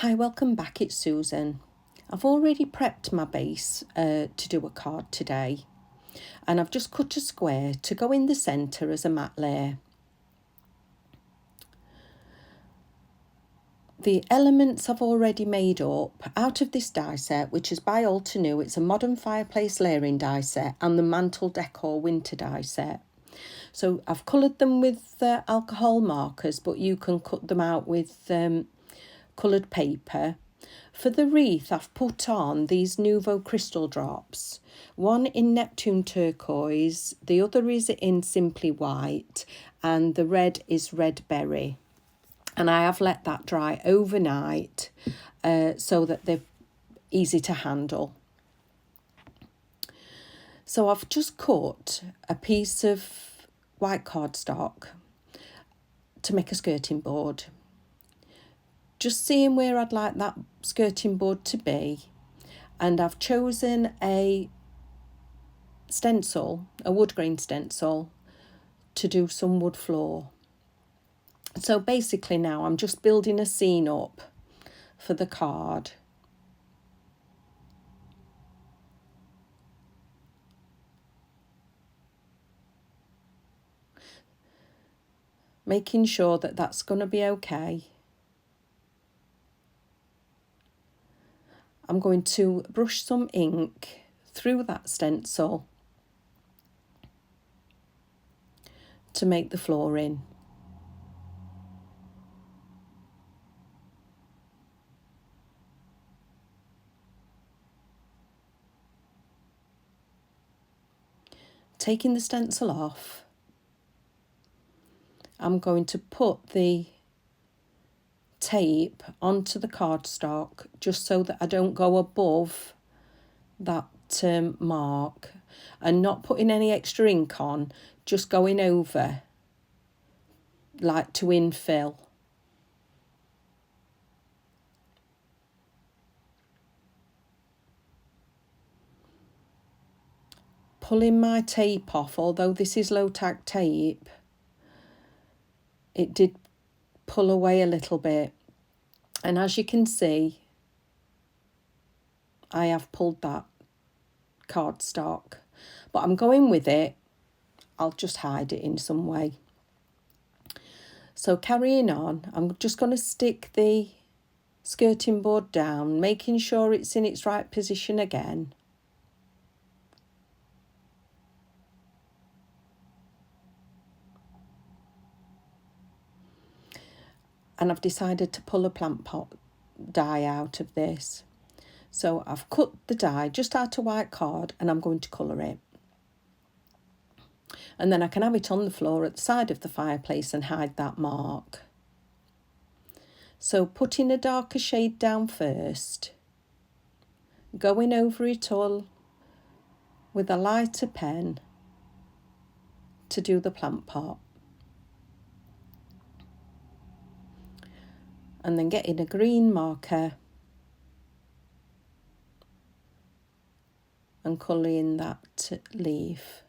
Hi, welcome back, it's Susan. I've already prepped my base to do a card today, and I've just cut a square to go in the centre as a mat layer. The elements I've already made up out of this die set, which is by Altenew. It's a modern fireplace layering die set and the mantle decor winter die set. So I've coloured them with alcohol markers, but you can cut them out with coloured paper. For the wreath, I've put on these Nouveau crystal drops, one in Neptune turquoise, the other is in Simply White, and the red is Red Berry. And I have let that dry overnight so that they're easy to handle. So I've just cut a piece of white cardstock to make a skirting board. Just seeing where I'd like that skirting board to be, and I've chosen a stencil, a wood grain stencil, to do some wood floor. So basically now I'm just building a scene up for the card. Making sure that that's going to be okay. I'm going to brush some ink through that stencil to make the flooring. Taking the stencil off, I'm going to put the tape onto the cardstock just so that I don't go above that mark, and not putting any extra ink on, just going over like to infill. Pulling my tape off, although this is low tack tape, it did pull away a little bit, and as you can see I have pulled that cardstock, but I'm going with it. I'll just hide it in some way. So carrying on, I'm just going to stick the skirting board down, making sure it's in its right position again. And I've decided to pull a plant pot die out of this. So I've cut the die just out of white card and I'm going to colour it. And then I can have it on the floor at the side of the fireplace and hide that mark. So putting a darker shade down first, going over it all with a lighter pen to do the plant pot. And then getting a green marker and colouring that leaf.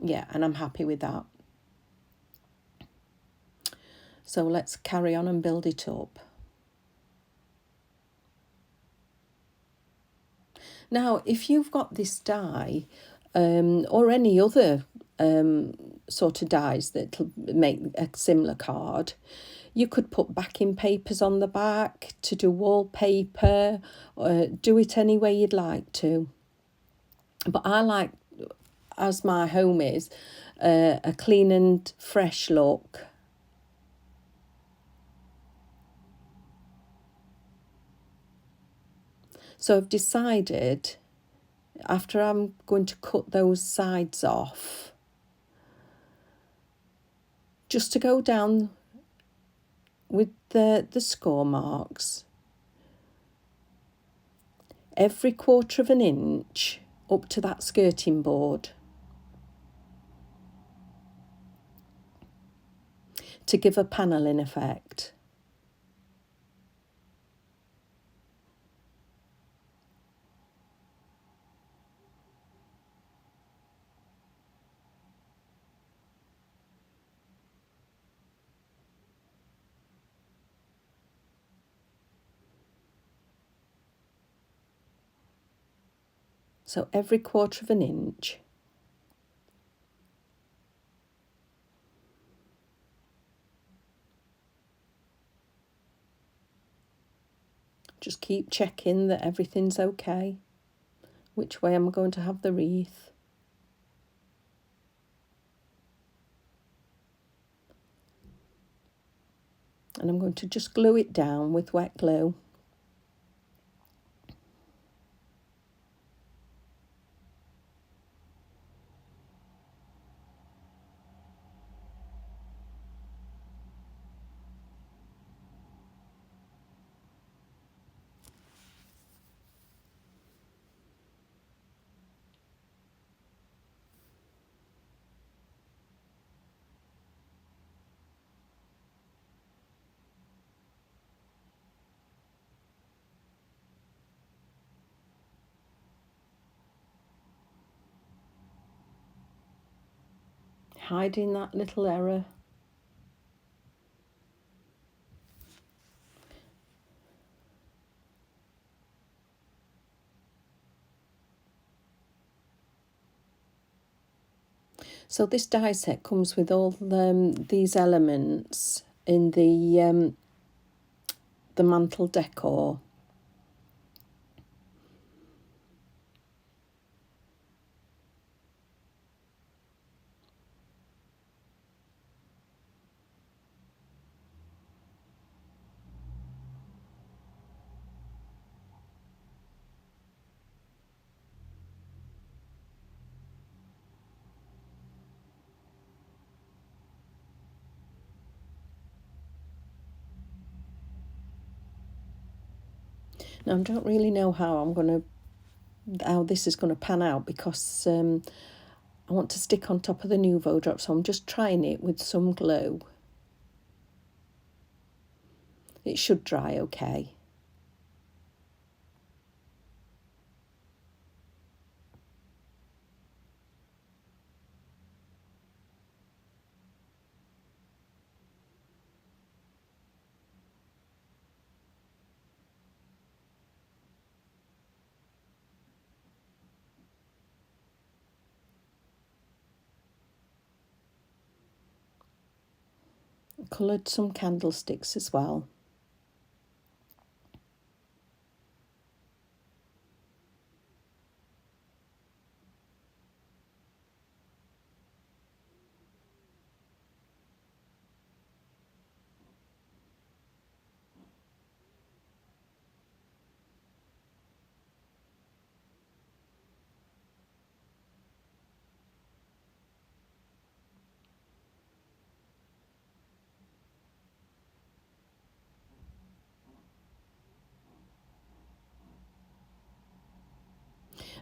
Yeah, and I'm happy with that. So let's carry on and build it up. Now, if you've got this die or any other sort of dies that'll make a similar card, you could put backing papers on the back to do wallpaper, or do it any way you'd like to. But I like, as my home is, a clean and fresh look. So I've decided, after I'm going to cut those sides off, just to go down with the score marks every 1/4 of an inch up to that skirting board to give a panelling effect. So every 1/4 of an inch. Just keep checking that everything's okay. Which way I'm going to have the wreath. And I'm going to just glue it down with wet glue. Hiding that little error. So this die set comes with all these elements in the mantle decor. Now I don't really know how this is going to pan out, because I want to stick on top of the Nuvo drop, so I'm just trying it with some glue. It should dry okay. Coloured some candlesticks as well.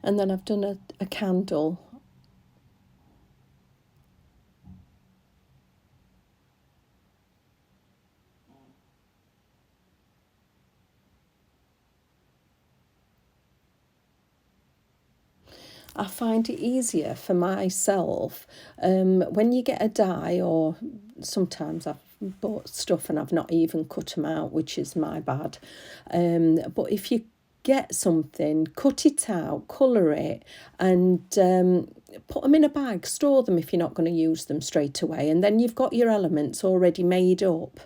And then I've done a candle. I find it easier for myself when you get a die, or sometimes I've bought stuff and I've not even cut them out, which is my bad. But if you get something, cut it out, colour it, and put them in a bag, store them if you're not going to use them straight away, and then you've got your elements already made up.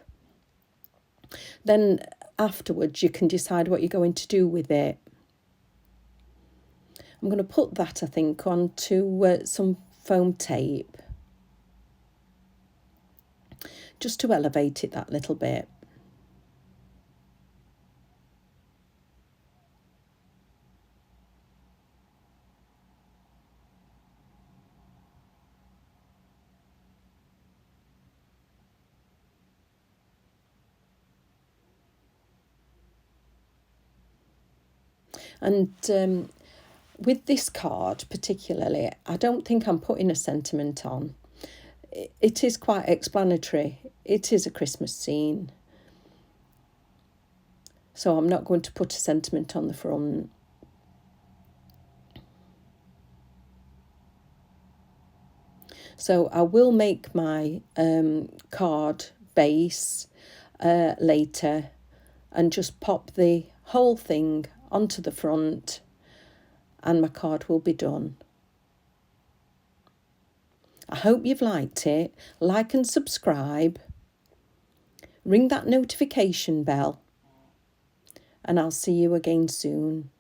Then afterwards you can decide what you're going to do with it. I'm going to put that, I think, onto some foam tape, just to elevate it that little bit. And with this card particularly, I don't think I'm putting a sentiment on. It is quite explanatory. It is a Christmas scene. So I'm not going to put a sentiment on the front. So I will make my card base later, and just pop the whole thing onto the front, and my card will be done. I hope you've liked it. Like and subscribe. Ring that notification bell, and I'll see you again soon.